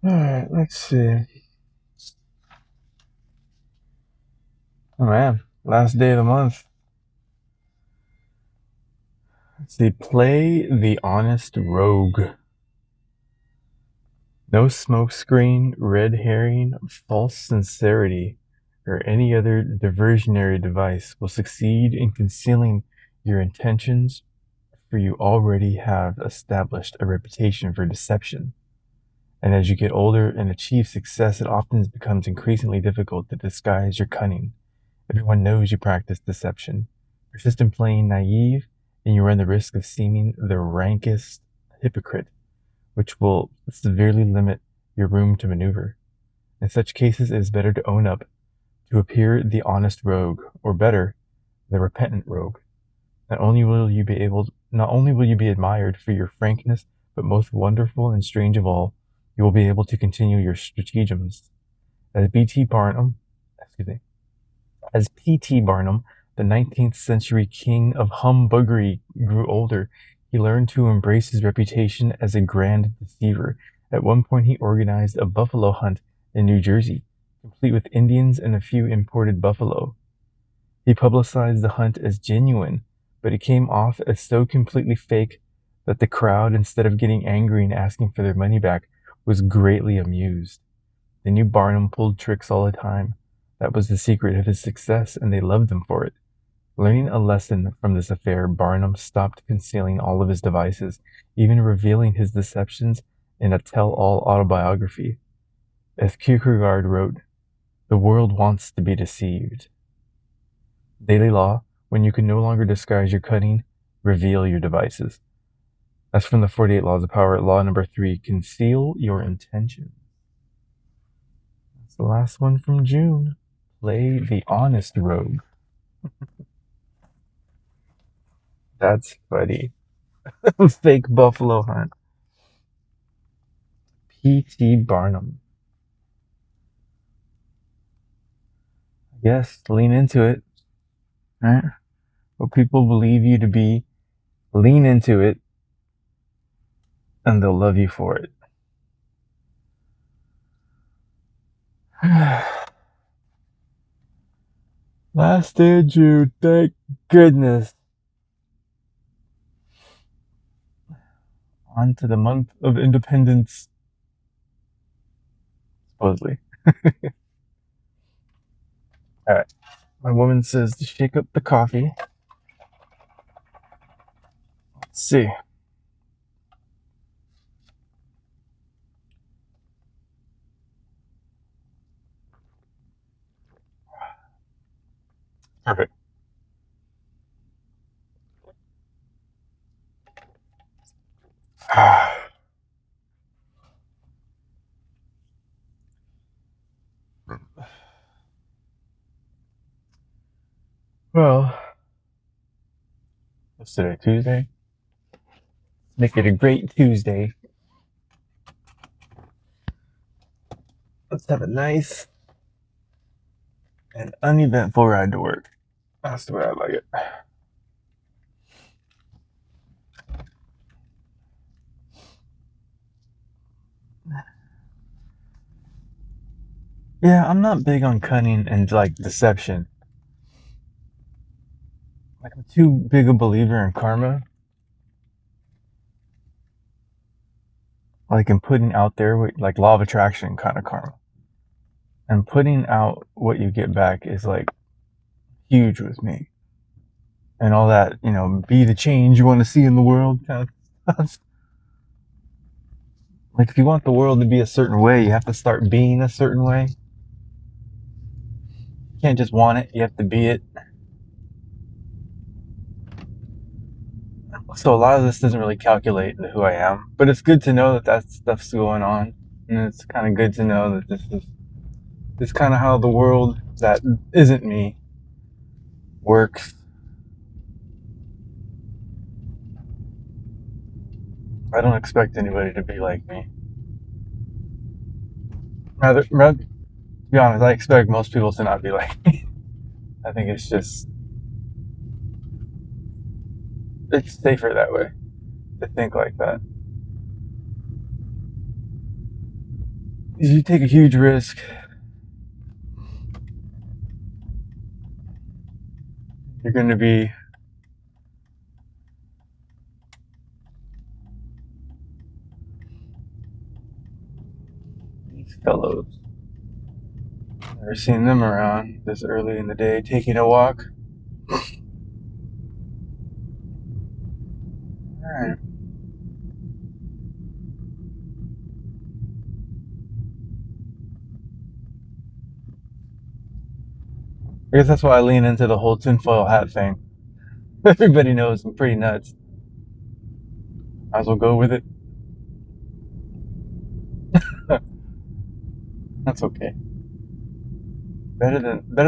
Alright, let's see. Oh man, last day of the month. Let's see. Play the honest rogue. No smokescreen, red herring, false sincerity, or any other diversionary device will succeed in concealing your intentions, for you already have established a reputation for deception. And as you get older and achieve success, it often becomes increasingly difficult to disguise your cunning. Everyone knows you practice deception. Persist in playing naive, and you run the risk of seeming the rankest hypocrite, which will severely limit your room to maneuver. In such cases, it is better to own up, to appear the honest rogue, or better, the repentant rogue. Not only will you be admired for your frankness, but most wonderful and strange of all, you will be able to continue your stratagems. As B.T. Barnum, excuse me, as P.T. Barnum, the 19th century king of humbuggery, grew older, he learned to embrace his reputation as a grand deceiver. At one point, he organized a buffalo hunt in New Jersey, complete with Indians and a few imported buffalo. He publicized the hunt as genuine, but it came off as so completely fake that the crowd, instead of getting angry and asking for their money back, was greatly amused. They knew Barnum pulled tricks all the time. That was the secret of his success, and they loved him for it. Learning a lesson from this affair, Barnum stopped concealing all of his devices, even revealing his deceptions in a tell-all autobiography. As Kierkegaard wrote, "The world wants to be deceived." Daily law, when you can no longer disguise your cunning, reveal your devices. That's from the 48 Laws of Power. Law number 3, conceal your intentions. That's the last one from June. Play the honest rogue. That's funny. Fake buffalo hunt. P.T. Barnum. Yes, lean into it. Right? What people believe you to be, lean into it, and they'll love you for it. Last day of June, thank goodness. On to the month of independence, supposedly. Alright, my woman says to shake up the coffee. Let's see. Perfect. Well, what's today, Tuesday? Make it a great Tuesday. Let's have a nice and uneventful ride to work. That's the way I like it. Yeah, I'm not big on cunning and like deception. Like, I'm too big a believer in karma. Like, in putting out there, like law of attraction kind of karma. And putting out what you get back is like huge with me. And all that, be the change you want to see in the world kind of stuff. Like, if you want the world to be a certain way, you have to start being a certain way. You can't just want it, you have to be it. So a lot of this doesn't really calculate into who I am, but it's good to know that stuff's going on, and it's kind of good to know that this is kind of how the world that isn't me works. I don't expect anybody to be like me. Rather, to be honest, I expect most people to not be like me. I think it's just It's safer that way to think like that. You take a huge risk. You're going to be these fellows. Never seen them around this early in the day taking a walk. Alright. I guess that's why I lean into the whole tinfoil hat thing. Everybody knows I'm pretty nuts. Might as well go with it. That's okay. Better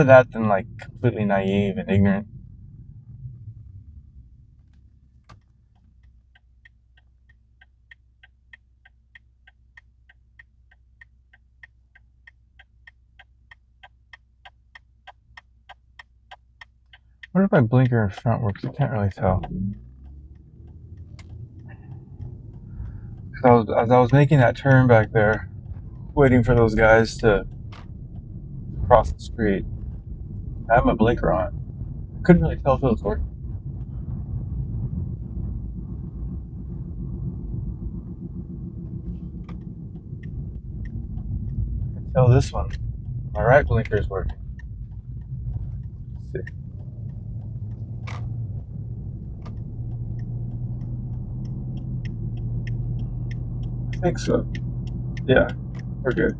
that than like completely naive and ignorant. What if my blinker in front works? I can't really tell. As I was making that turn back there, waiting for those guys to cross the street, I had my blinker on. Couldn't really tell if it was working. I can tell this one. My right blinker is working. Let's see. I think so. Yeah, we're good.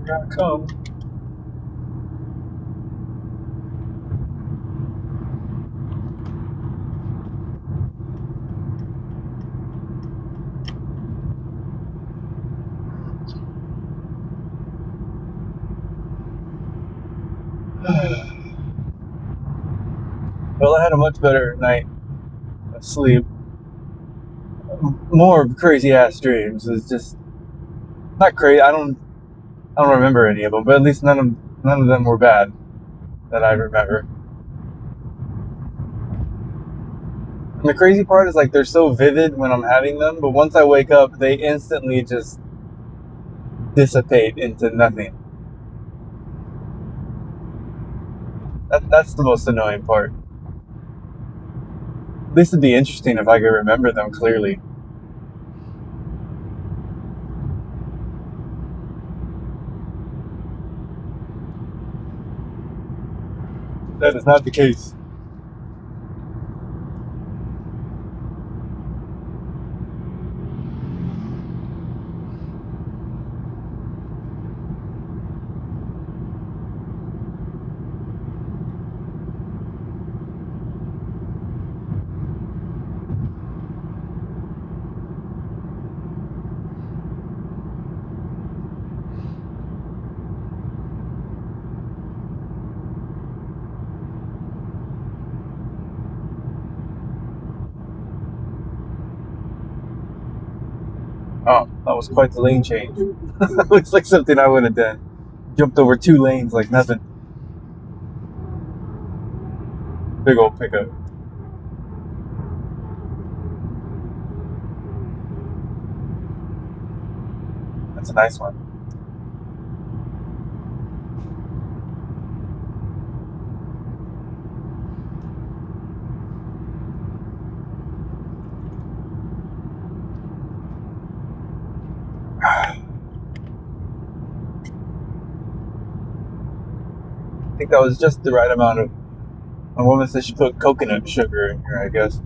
Here I come. Well, I had a much better night of sleep. More crazy ass dreams. It's just not crazy. I don't remember any of them, but at least none of them were bad that I remember. And the crazy part is like they're so vivid when I'm having them, but once I wake up, they instantly just dissipate into nothing. That's the most annoying part. At least it'd be interesting if I could remember them clearly. That is not the case. Oh, that was quite the lane change. Looks like something I would have done. Jumped over 2 lanes like nothing. Big old pickup. That's a nice one. I think that was just the right amount of. My woman said she put coconut sugar in here, I guess.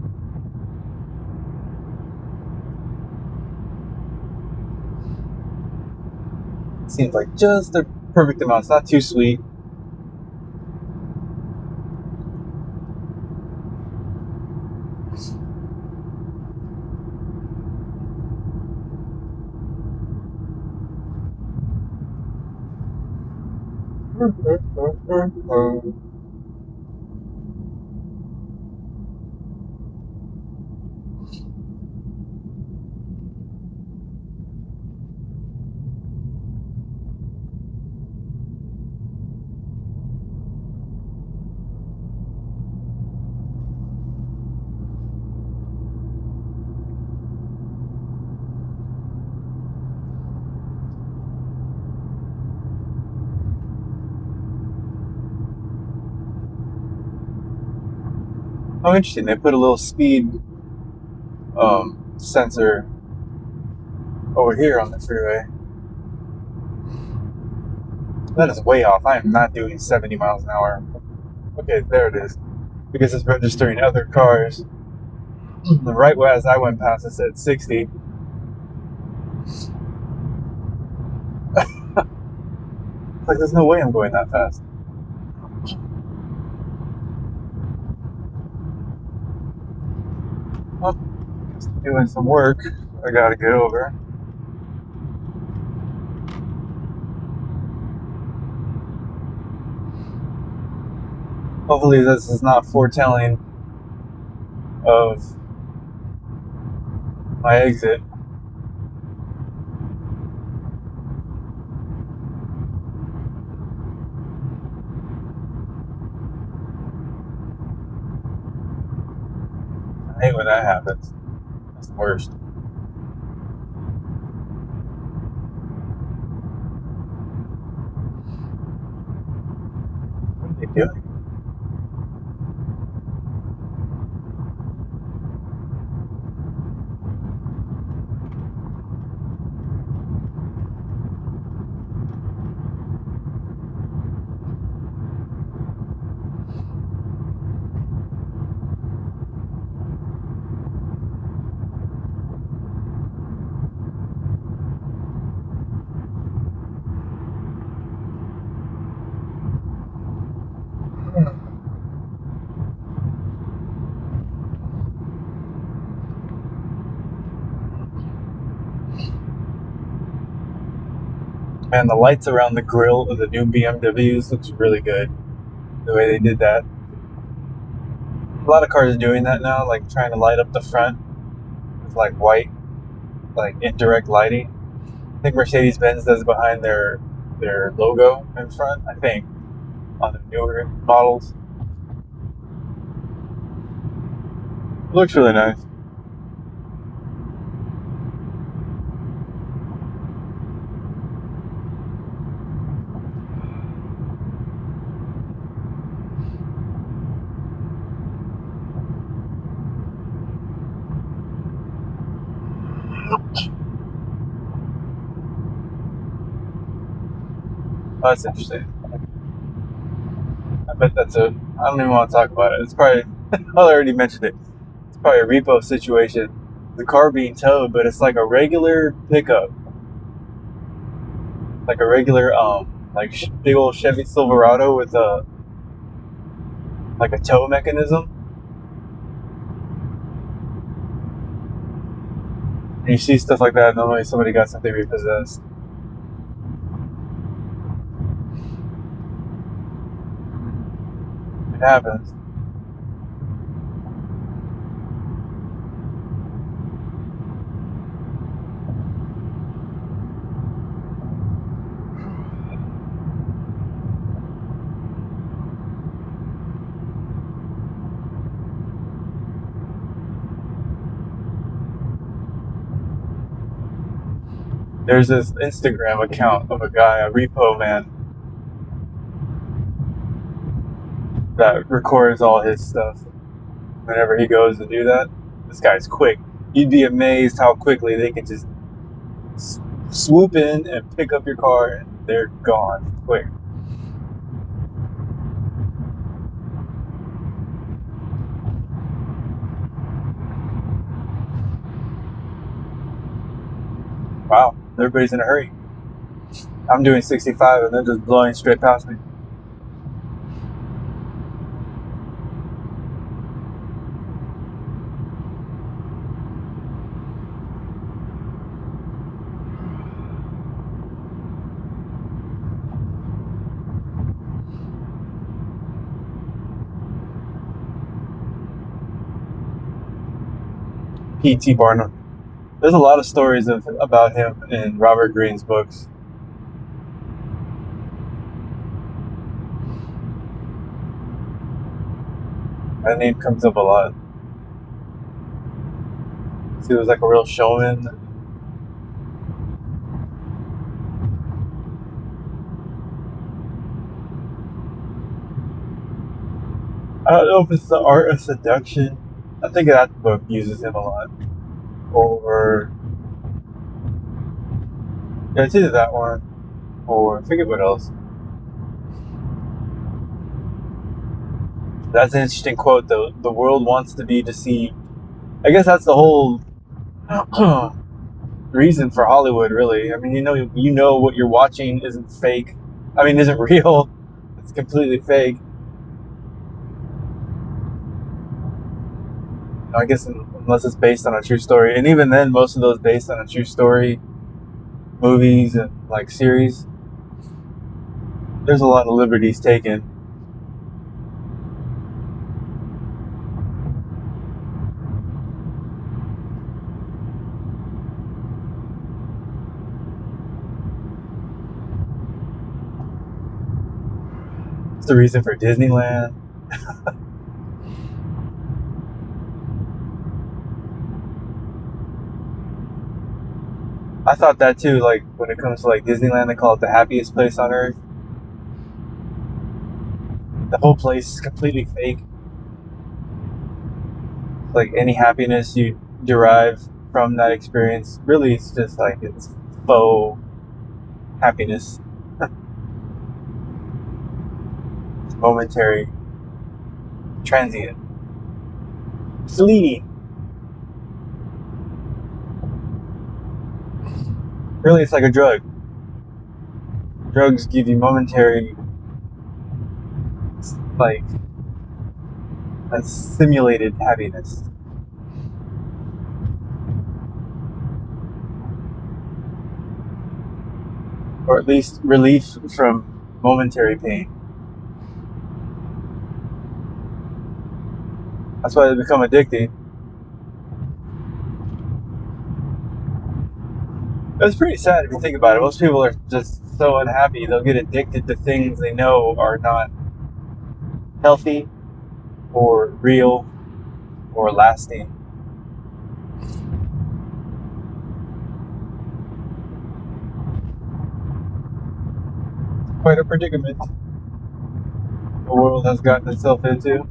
Seems like just the perfect amount. It's not too sweet. Oh, interesting. They put a little speed sensor over here on the freeway. That is way off. I am not doing 70 miles an hour. Okay, there it is. Because it's registering other cars. The right way as I went past, it said 60. Like, there's no way I'm going that fast. Well, doing some work I gotta get over. Hopefully this is not foretelling of my exit. I hate when that happens. That's the worst. What are they doing? Man, the lights around the grill of the new BMWs looks really good. The way they did that. A lot of cars are doing that now, like trying to light up the front with like white, like indirect lighting. I think Mercedes-Benz does it behind their logo in front. I think on the newer models, it looks really nice. Oh, that's interesting. I bet that's a. I don't even want to talk about it. It's probably. I already mentioned it. It's probably a repo situation. The car being towed, but it's like a regular pickup, like a regular like big old Chevy Silverado with a like a tow mechanism. And you see stuff like that. Normally, somebody got something repossessed. It happens. There's this Instagram account of a guy, a repo man, that records all his stuff whenever he goes to do that. This guy's quick. You'd be amazed how quickly they can just swoop in and pick up your car and they're gone quick. Wow, everybody's in a hurry. I'm doing 65 and they're just blowing straight past me. P.T. Barnum. There's a lot of stories about him in Robert Greene's books. That name comes up a lot. He was like a real showman. I don't know if it's the art of seduction. I think that book uses him a lot. Or yeah, it's either that one or I forget what else. That's an interesting quote though. The world wants to be deceived. I guess that's the whole reason for Hollywood, really. I mean, you know what you're watching isn't fake. I mean, isn't real. It's completely fake. I guess unless it's based on a true story, and even then, most of those based on a true story movies and like series, there's a lot of liberties taken. It's the reason for Disneyland. I thought that too. Like when it comes to like Disneyland, they call it the happiest place on earth. The whole place is completely fake. Like any happiness you derive from that experience, really, it's just like it's faux happiness. It's momentary, transient, fleeting. Really, it's like a drug. Drugs give you momentary, like a simulated happiness, or at least relief from momentary pain. That's why they become addicted. It's pretty sad if you think about it. Most people are just so unhappy, they'll get addicted to things they know are not healthy or real or lasting. Quite a predicament the world has gotten itself into.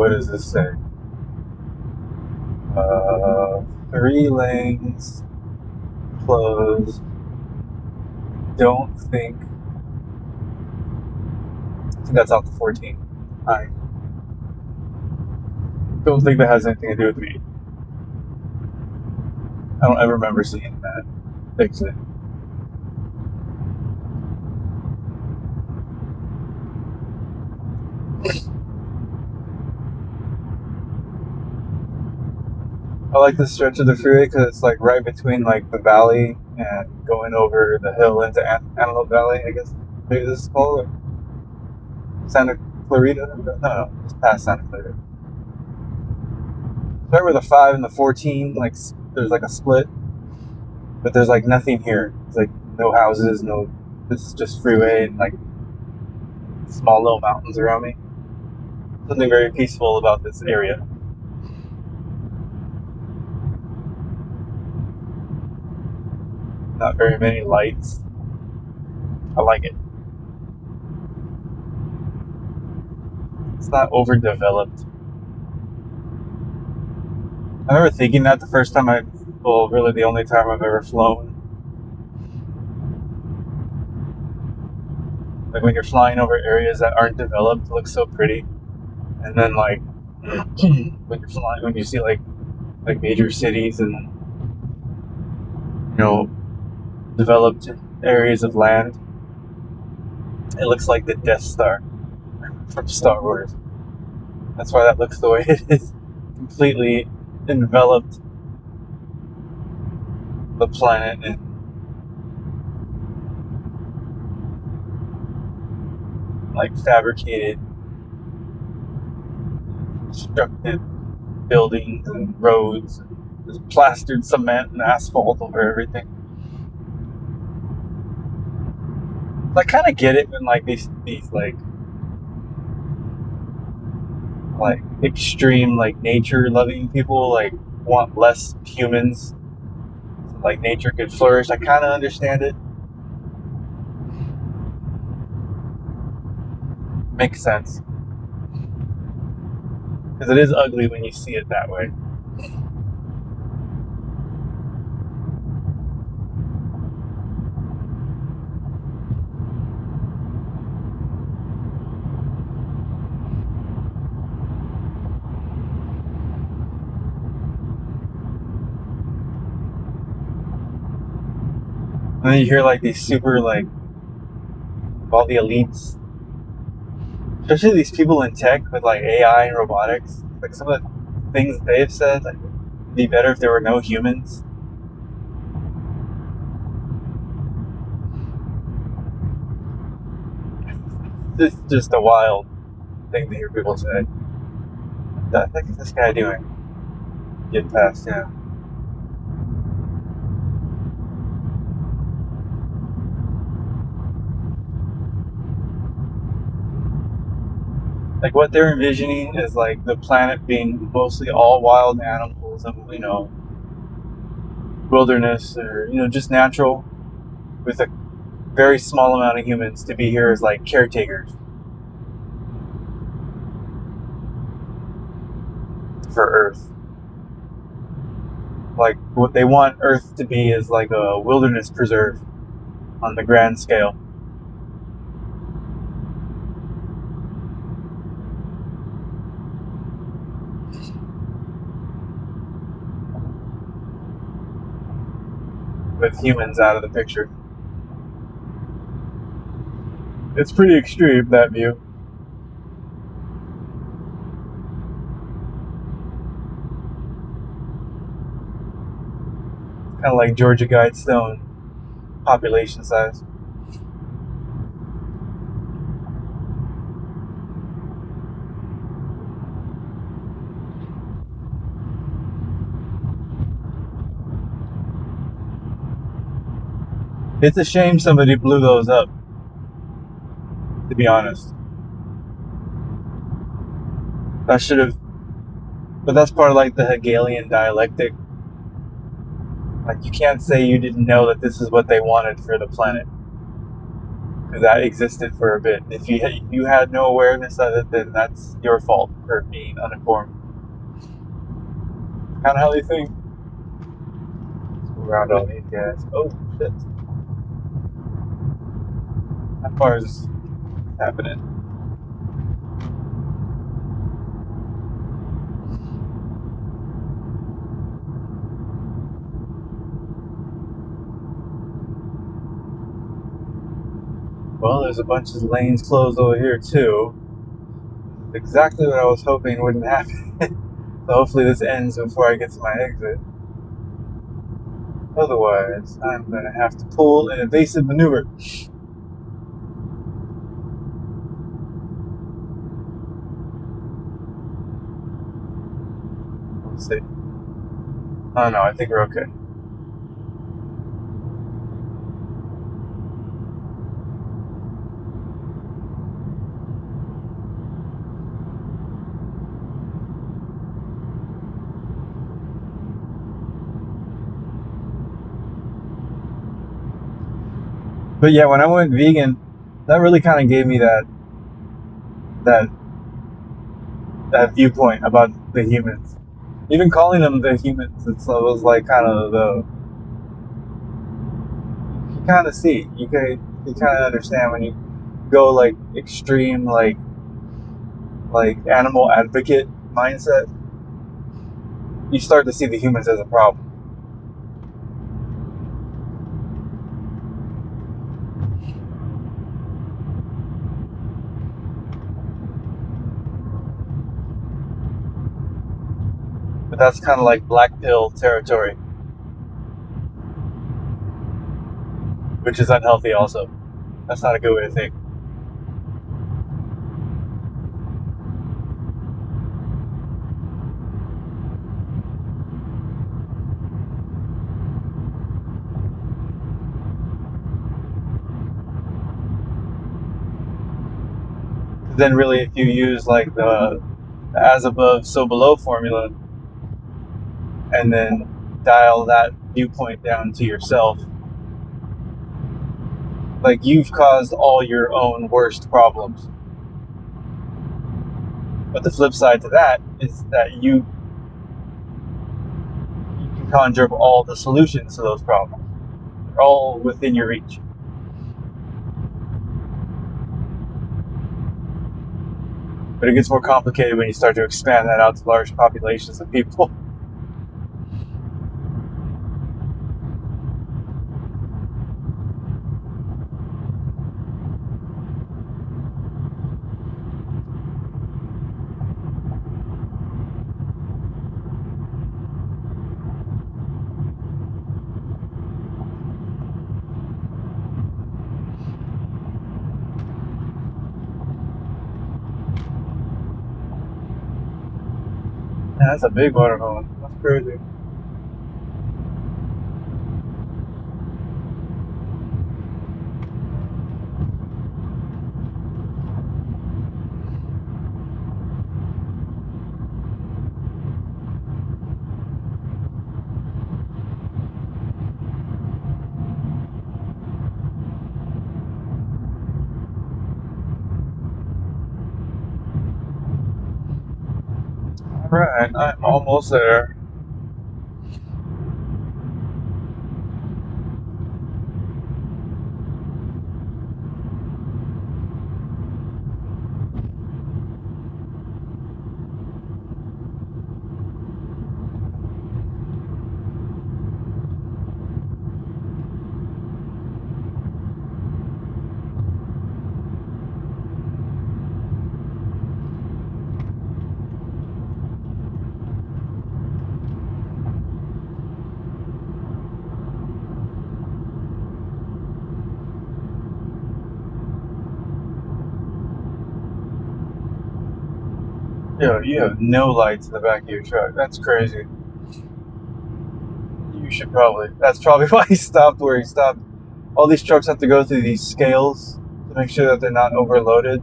what does this say? 3 lanes closed. Don't think. I think that's off the 14. I don't think that has anything to do with me. I don't ever remember seeing that exit. I like this stretch of the freeway because it's like right between like the valley and going over the hill into Antelope Valley, I guess maybe this is called, or Santa Clarita. No, just past Santa Clarita. Right where the 5 and the 14, like there's like a split, but there's like nothing here. It's like no houses, no. This is just freeway and like small little mountains around me. Something very peaceful about this area. Not very many lights. I like it. It's not overdeveloped. I remember thinking that the first time well, really the only time I've ever flown. Like when you're flying over areas that aren't developed, it looks so pretty. And then like when you're flying, when you see like major cities and developed areas of land, it looks like the Death Star from Star Wars. That's why that looks the way it is. Completely enveloped the planet in like fabricated, constructed buildings and roads and just plastered cement and asphalt over everything. I kind of get it when like these like extreme like nature loving people like want less humans, like nature could flourish. I kind of understand it. Makes sense, because it is ugly when you see it that way. And then you hear like these super like all the elites, especially these people in tech with like AI and robotics. Like some of the things they've said, like it'd be better if there were no humans. This is just a wild thing to hear people say. What the heck is this guy doing? Get past him. Like what they're envisioning is like the planet being mostly all wild animals and wilderness, or just natural, with a very small amount of humans to be here as like caretakers for Earth. Like what they want Earth to be is like a wilderness preserve on the grand scale. With humans out of the picture. It's pretty extreme, that view. Kind of like Georgia Guidestone population size. It's a shame somebody blew those up, to be honest. That should have, but that's part of like the Hegelian dialectic. Like you can't say you didn't know that this is what they wanted for the planet. because that existed for a bit. If you had no awareness of it, then that's your fault for being uninformed. Kind of how they think. Around all these guys. Oh shit! How far is happening? Well, there's a bunch of lanes closed over here too. Exactly what I was hoping wouldn't happen. So hopefully this ends before I get to my exit. Otherwise, I'm going to have to pull an evasive maneuver. Let's see. Oh no, I think we're okay. But yeah, when I went vegan, that really kind of gave me that that viewpoint about the humans. Even calling them the humans, it was like kind of the you kind of see you kind of understand when you go like extreme like animal advocate mindset. You start to see the humans as a problem. But that's kind of like black pill territory, which is unhealthy also. That's not a good way to think. Then really, if you use like the as above, so below formula, and then dial that viewpoint down to yourself, like you've caused all your own worst problems. But the flip side to that is that you can conjure up all the solutions to those problems. They're all within your reach. But it gets more complicated when you start to expand that out to large populations of people. Man, that's a big waterhole. That's crazy. Alright, I'm almost there. Yo, you have no lights in the back of your truck. That's crazy. You should probably. That's probably why he stopped where he stopped. All these trucks have to go through these scales to make sure that they're not overloaded.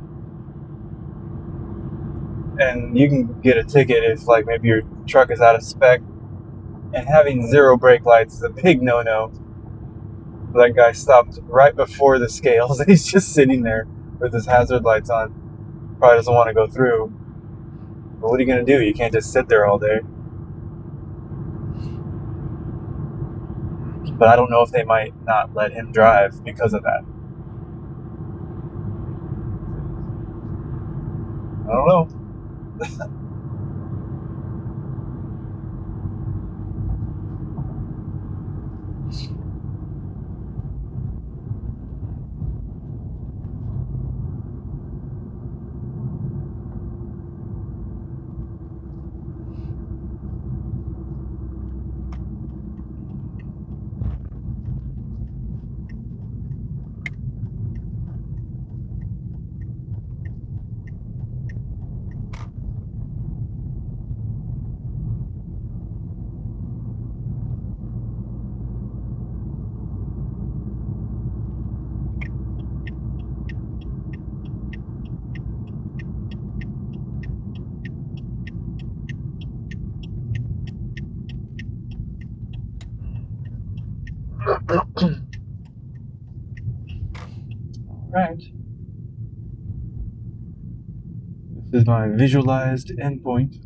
And you can get a ticket if, like, maybe your truck is out of spec. And having zero brake lights is a big no-no. That guy stopped right before the scales. He's just sitting there with his hazard lights on. Probably doesn't want to go through. But what are you going to do? You can't just sit there all day. But I don't know if they might not let him drive because of that. I don't know. All right. This is my visualized endpoint.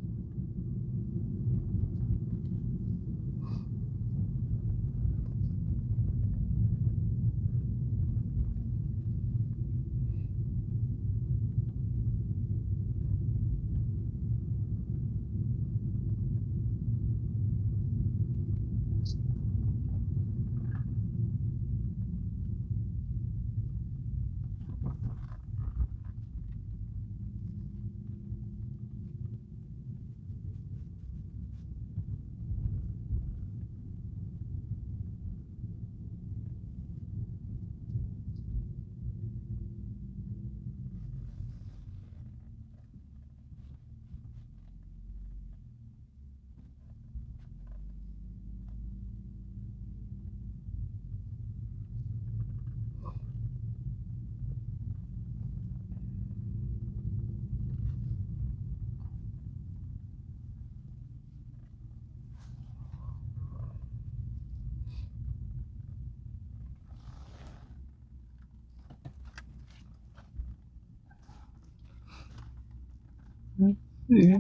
Let's see.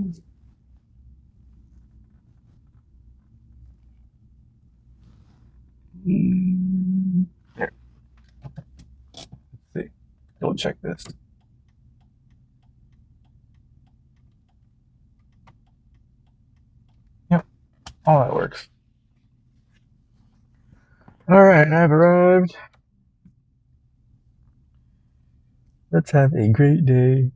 Here, let's see. Double check this. Yep, all that works. All right, I've arrived. Let's have a great day.